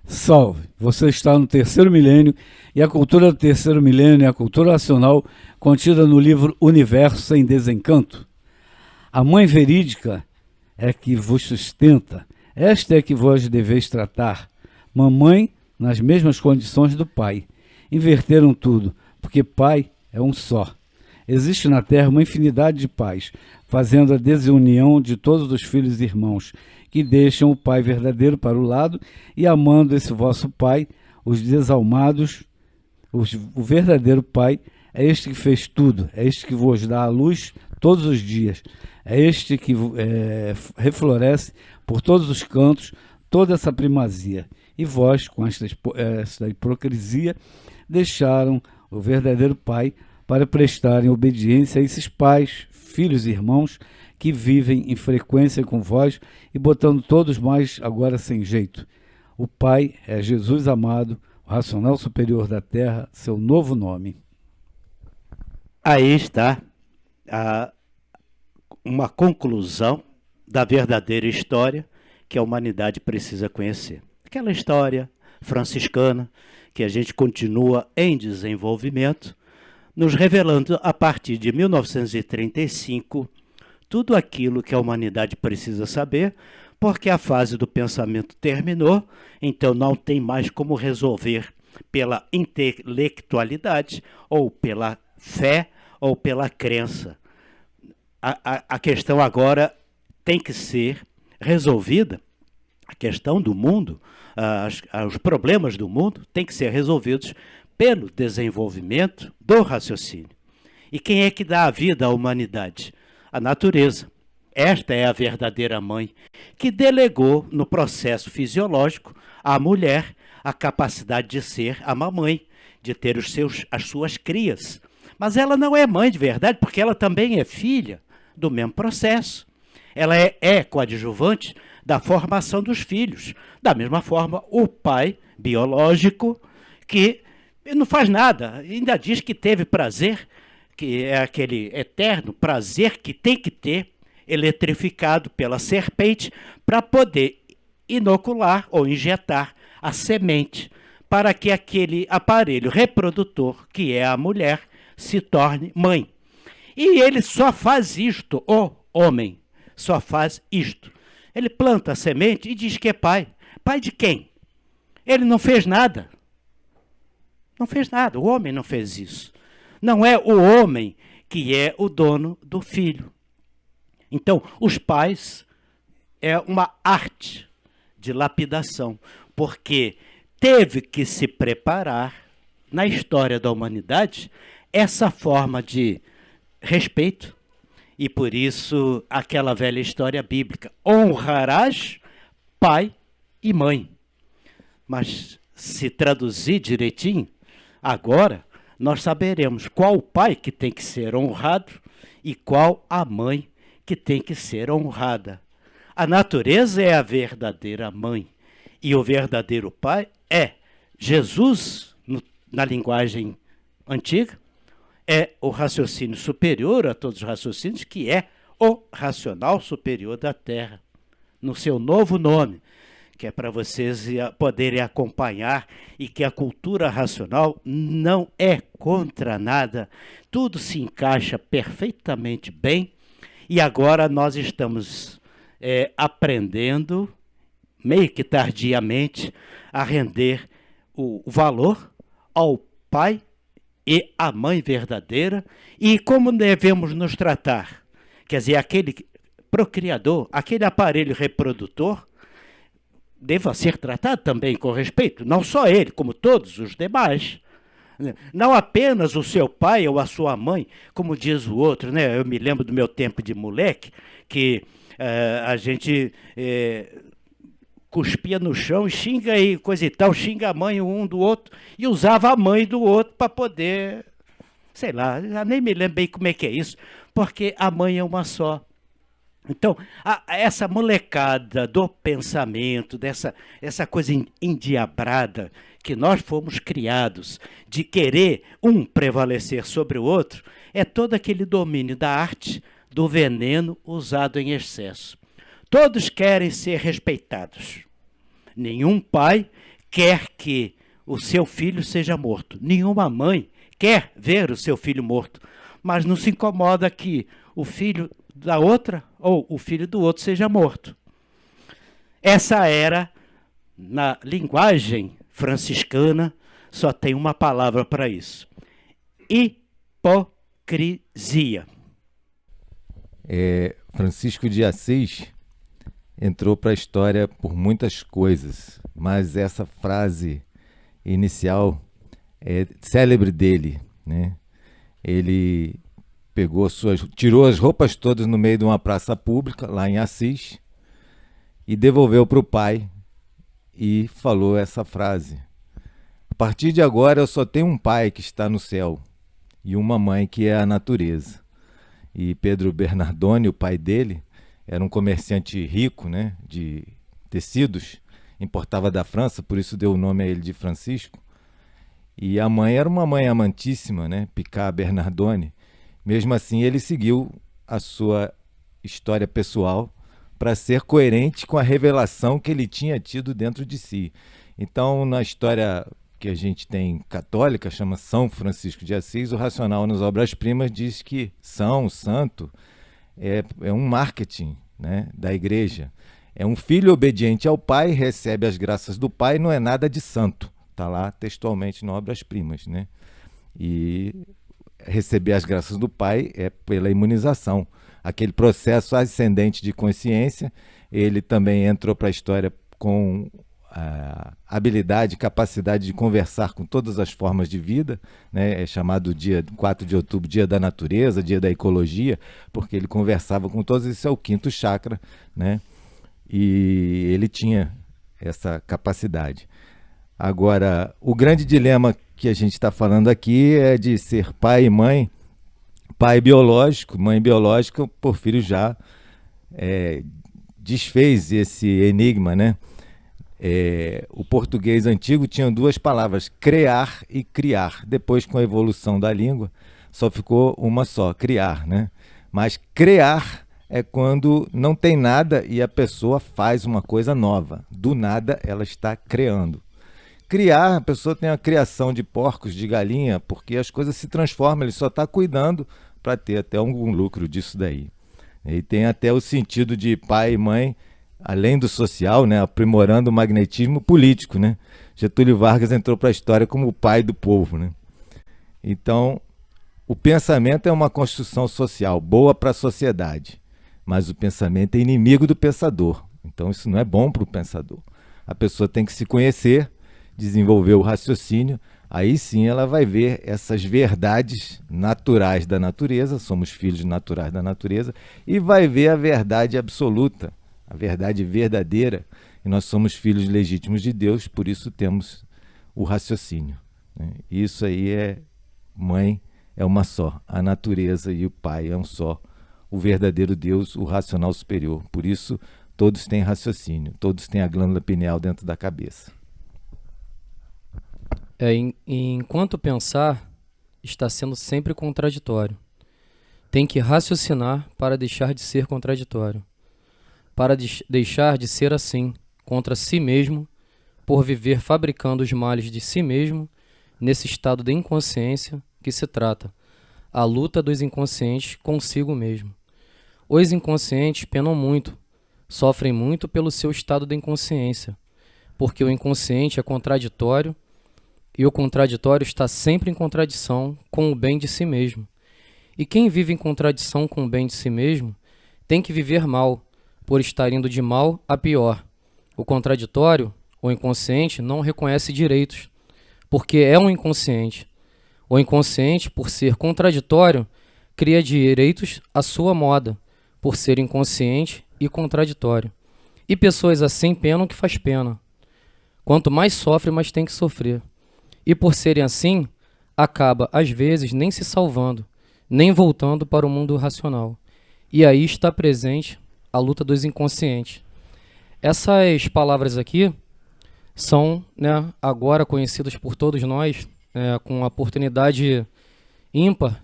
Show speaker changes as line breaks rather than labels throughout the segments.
Salve! Você está no terceiro milênio e a cultura do terceiro milênio é a cultura racional contida no livro Universo Sem Desencanto. A mãe verídica é que vos sustenta, esta é que vós deveis tratar. Mamãe nas mesmas condições do pai. Inverteram tudo, porque pai é um só. Existe na Terra uma infinidade de pais, fazendo a desunião de todos os filhos e irmãos, que deixam o Pai verdadeiro para o lado e amando esse vosso Pai, os desalmados, o verdadeiro Pai, é este que fez tudo, é este que vos dá a luz todos os dias, é este que refloresce por todos os cantos toda essa primazia. E vós, com esta hipocrisia, deixaram o verdadeiro Pai para prestarem obediência a esses pais, filhos e irmãos que vivem em frequência com vós e botando todos mais agora sem jeito. O Pai é Jesus amado, o racional superior da Terra, seu novo nome.
Aí está uma conclusão da verdadeira história que a humanidade precisa conhecer. Aquela história franciscana que a gente continua em desenvolvimento, nos revelando a partir de 1935 tudo aquilo que a humanidade precisa saber, porque a fase do pensamento terminou, então não tem mais como resolver pela intelectualidade, ou pela fé, ou pela crença. A questão agora tem que ser resolvida, a questão do mundo, os problemas do mundo têm que ser resolvidos pelo desenvolvimento do raciocínio. E quem é que dá a vida à humanidade? A natureza. Esta é a verdadeira mãe, que delegou no processo fisiológico à mulher a capacidade de ser a mamãe, de ter as suas crias. Mas ela não é mãe de verdade, porque ela também é filha do mesmo processo. Ela é coadjuvante da formação dos filhos. Da mesma forma, o pai biológico, que não faz nada, ainda diz que teve prazer, que é aquele eterno prazer que tem que ter, eletrificado pela serpente, para poder inocular ou injetar a semente, para que aquele aparelho reprodutor, que é a mulher, se torne mãe. E ele só faz isto, o homem só faz isto. Ele planta a semente e diz que é pai. Pai de quem? Ele não fez nada. Não fez nada, o homem não fez isso. Não é o homem que é o dono do filho. Então, os pais é uma arte de lapidação, porque teve que se preparar na história da humanidade essa forma de respeito, e por isso aquela velha história bíblica: honrarás pai e mãe. Mas se traduzir direitinho, agora nós saberemos qual o pai que tem que ser honrado e qual a mãe que tem que ser honrada. A natureza é a verdadeira mãe e o verdadeiro pai é Jesus, na linguagem antiga, é o raciocínio superior a todos os raciocínios, que é o racional superior da Terra, no seu novo nome, que é para vocês poderem acompanhar, e que a cultura racional não é contra nada, tudo se encaixa perfeitamente bem, e agora nós estamos aprendendo, meio que tardiamente, a render o valor ao pai e à mãe verdadeira, e como devemos nos tratar. Quer dizer, aquele procriador, aquele aparelho reprodutor, deva ser tratado também com respeito, não só ele, como todos os demais. Não apenas o seu pai ou a sua mãe, como diz o outro, né? Eu me lembro do meu tempo de moleque, que a gente cuspia no chão e xinga e coisa e tal, xinga a mãe um do outro, e usava a mãe do outro para poder, sei lá, já nem me lembro bem como é que é isso, porque a mãe é uma só. Então, essa molecada do pensamento, essa coisa endiabrada que nós fomos criados, de querer um prevalecer sobre o outro, é todo aquele domínio da arte do veneno usado em excesso. Todos querem ser respeitados. Nenhum pai quer que o seu filho seja morto. Nenhuma mãe quer ver o seu filho morto, mas não se incomoda que o filho da outra ou o filho do outro seja morto. Essa era, na linguagem franciscana, só tem uma palavra para isso: hipocrisia.
Francisco de Assis entrou para a história por muitas coisas, mas essa frase inicial é célebre dele, né? Ele tirou as roupas todas no meio de uma praça pública, lá em Assis, e devolveu para o pai e falou essa frase: a partir de agora eu só tenho um pai que está no céu e uma mãe que é a natureza. E Pedro Bernardone, o pai dele, era um comerciante rico, né, de tecidos, importava da França, por isso deu o nome a ele de Francisco. E a mãe era uma mãe amantíssima, né, Picard Bernardone. Mesmo assim, ele seguiu a sua história pessoal para ser coerente com a revelação que ele tinha tido dentro de si. Então, na história que a gente tem católica, chama São Francisco de Assis, o racional nas obras-primas diz que santo, é um marketing, né, da igreja. É um filho obediente ao pai, recebe as graças do pai, não é nada de santo. Está lá textualmente nas obras-primas, né? E receber as graças do pai é pela imunização. Aquele processo ascendente de consciência, ele também entrou para a história com a habilidade, capacidade de conversar com todas as formas de vida, né? É chamado dia 4 de outubro, dia da natureza, dia da ecologia, porque ele conversava com todos, esse é o quinto chakra, né? E ele tinha essa capacidade. Agora, o grande dilema que a gente está falando aqui é de ser pai e mãe, pai biológico, mãe biológica, o Porfírio já desfez esse enigma, né? O português antigo tinha duas palavras, crear e criar. Depois, com a evolução da língua, só ficou uma só, criar, né? Mas criar é quando não tem nada e a pessoa faz uma coisa nova. Do nada, ela está criando. Criar, a pessoa tem a criação de porcos, de galinha, porque as coisas se transformam, ele só está cuidando para ter até algum lucro disso daí. E tem até o sentido de pai e mãe, além do social, né, aprimorando o magnetismo político, né? Getúlio Vargas entrou para a história como o pai do povo, né? Então, o pensamento é uma construção social, boa para a sociedade, mas o pensamento é inimigo do pensador. Então, isso não é bom para o pensador. A pessoa tem que se conhecer, desenvolver o raciocínio, aí sim ela vai ver essas verdades naturais da natureza, somos filhos naturais da natureza, e vai ver a verdade absoluta, a verdade verdadeira, e nós somos filhos legítimos de Deus, por isso temos o raciocínio, né? Isso aí mãe é uma só, a natureza e o pai é um só, o verdadeiro Deus, o racional superior. Por isso todos têm raciocínio, todos têm a glândula pineal dentro da cabeça.
Enquanto pensar está sendo sempre contraditório. Tem que raciocinar para deixar de ser contraditório. Para deixar de ser assim, contra si mesmo, por viver fabricando os males de si mesmo, nesse estado de inconsciência que se trata, a luta dos inconscientes consigo mesmo. Os inconscientes penam muito, sofrem muito pelo seu estado de inconsciência, porque o inconsciente é contraditório, e o contraditório está sempre em contradição com o bem de si mesmo. E quem vive em contradição com o bem de si mesmo tem que viver mal, por estar indo de mal a pior. O contraditório, o inconsciente, não reconhece direitos, porque é um inconsciente. O inconsciente, por ser contraditório, cria direitos à sua moda, por ser inconsciente e contraditório. E pessoas assim penam que faz pena. Quanto mais sofre, mais tem que sofrer. E por serem assim, acaba, às vezes, nem se salvando, nem voltando para o mundo racional. E aí está presente a luta dos inconscientes. Essas palavras aqui são, né, agora conhecidas por todos nós, com a oportunidade ímpar,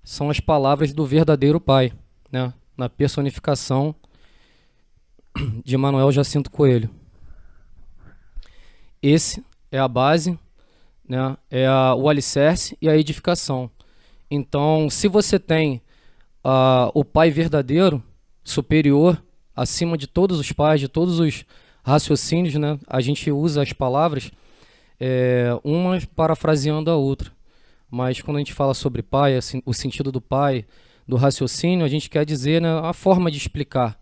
são as palavras do verdadeiro Pai, né, na personificação de Manuel Jacinto Coelho. Esse é a base, né? É o alicerce e a edificação. Então, se você tem o pai verdadeiro, superior, acima de todos os pais, de todos os raciocínios, né? A gente usa as palavras, uma parafraseando a outra. Mas quando a gente fala sobre pai, assim, o sentido do pai, do raciocínio, a gente quer dizer, né, a forma de explicar.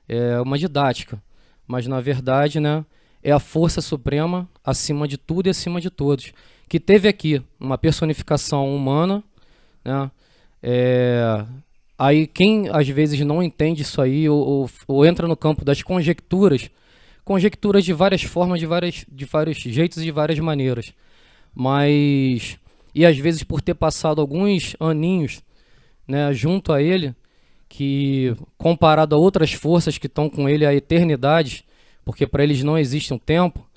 É uma didática. Mas, na verdade, né, é a força suprema acima de tudo e acima de todos. Que teve aqui uma personificação humana, né? Aí quem às vezes não entende isso aí ou entra no campo das conjecturas de várias formas, de vários jeitos e de várias maneiras. Mas, e às vezes por ter passado alguns aninhos, né, junto a ele, que comparado a outras forças que estão com ele a eternidade, porque para eles não existe um tempo,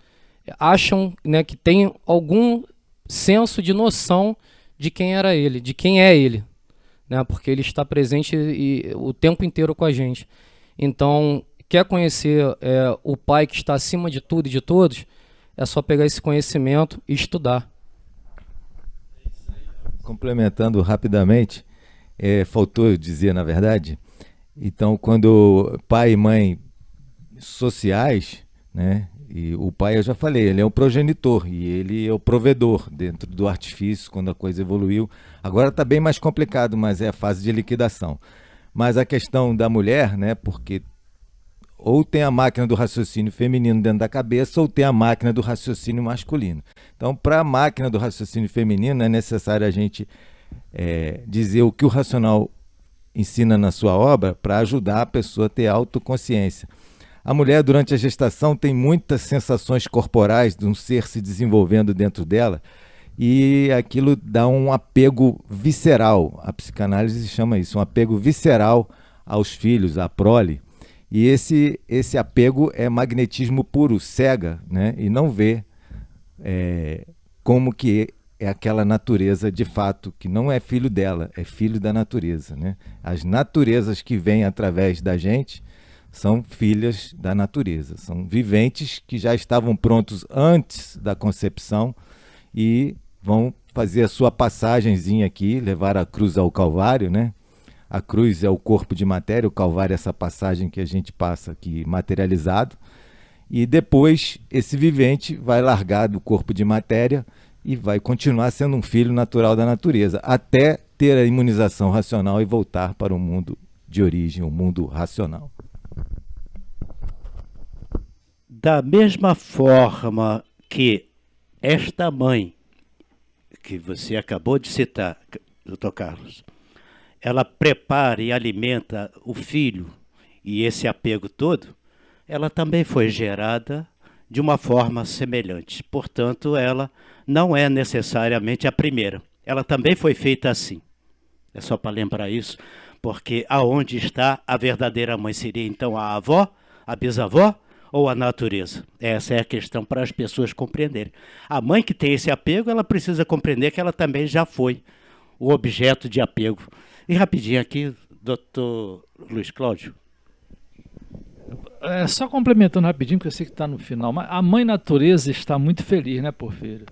acham, né, que tem algum senso de noção de quem era ele, de quem é ele, né, porque ele está presente o tempo inteiro com a gente. Então, quer conhecer o Pai que está acima de tudo e de todos, é só pegar esse conhecimento e estudar.
Complementando rapidamente, faltou eu dizer, na verdade, então quando pai e mãe sociais, né, e o pai, eu já falei, ele é o progenitor e ele é o provedor dentro do artifício, quando a coisa evoluiu. Agora está bem mais complicado, mas é a fase de liquidação. Mas a questão da mulher, né, porque ou tem a máquina do raciocínio feminino dentro da cabeça, ou tem a máquina do raciocínio masculino. Então, para a máquina do raciocínio feminino, é necessário a gente dizer o que o racional ensina na sua obra para ajudar a pessoa a ter autoconsciência. A mulher, durante a gestação, tem muitas sensações corporais de um ser se desenvolvendo dentro dela, e aquilo dá um apego visceral. A psicanálise chama isso, um apego visceral aos filhos, à prole. E esse apego é magnetismo puro, cega, né? E não vê como que é aquela natureza de fato, que não é filho dela, é filho da natureza, né? As naturezas que vêm através da gente são filhas da natureza, são viventes que já estavam prontos antes da concepção e vão fazer a sua passagenzinha aqui, levar a cruz ao Calvário, né? A cruz é o corpo de matéria, o Calvário é essa passagem que a gente passa aqui materializado, e depois esse vivente vai largar do corpo de matéria e vai continuar sendo um filho natural da natureza, até ter a imunização racional e voltar para o mundo de origem, o mundo racional.
Da mesma forma que esta mãe, que você acabou de citar, doutor Carlos, ela prepara e alimenta o filho, e esse apego todo, ela também foi gerada de uma forma semelhante. Portanto, ela não é necessariamente a primeira. Ela também foi feita assim. É só para lembrar isso, porque aonde está a verdadeira mãe? Seria então a avó, a bisavó ou a natureza? Essa é a questão para as pessoas compreenderem. A mãe que tem esse apego, ela precisa compreender que ela também já foi o objeto de apego. E rapidinho aqui, doutor Luiz Cláudio.
Só complementando rapidinho, porque eu sei que está no final, mas a mãe natureza está muito feliz, né, Porfírio?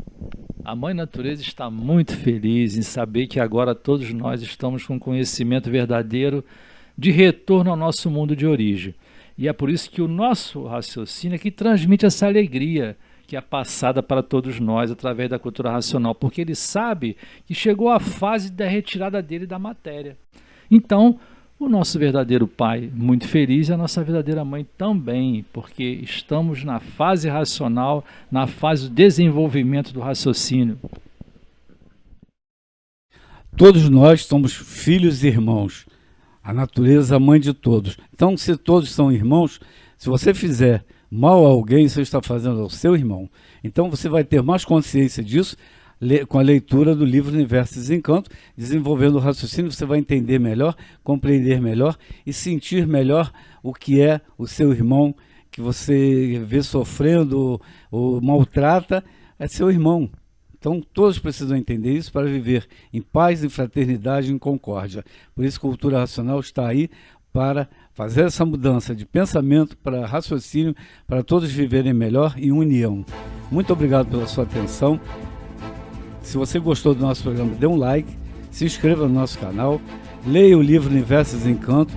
A mãe natureza está muito feliz em saber que agora todos nós estamos com conhecimento verdadeiro de retorno ao nosso mundo de origem. E é por isso que o nosso raciocínio é que transmite essa alegria que é passada para todos nós através da cultura racional, porque ele sabe que chegou a fase da retirada dele da matéria. Então, o nosso verdadeiro pai muito feliz e a nossa verdadeira mãe também, porque estamos na fase racional, na fase do desenvolvimento do raciocínio.
Todos nós somos filhos e irmãos. A natureza é a mãe de todos. Então, se todos são irmãos, se você fizer mal a alguém, você está fazendo ao seu irmão. Então, você vai ter mais consciência disso com a leitura do livro Universo e Desencanto, desenvolvendo o raciocínio, você vai entender melhor, compreender melhor e sentir melhor o que é o seu irmão que você vê sofrendo ou maltrata, é seu irmão. Então, todos precisam entender isso para viver em paz, em fraternidade, em concórdia. Por isso, Cultura Racional está aí para fazer essa mudança de pensamento para raciocínio, para todos viverem melhor em união. Muito obrigado pela sua atenção. Se você gostou do nosso programa, dê um like, se inscreva no nosso canal, leia o livro Universo e Desencanto,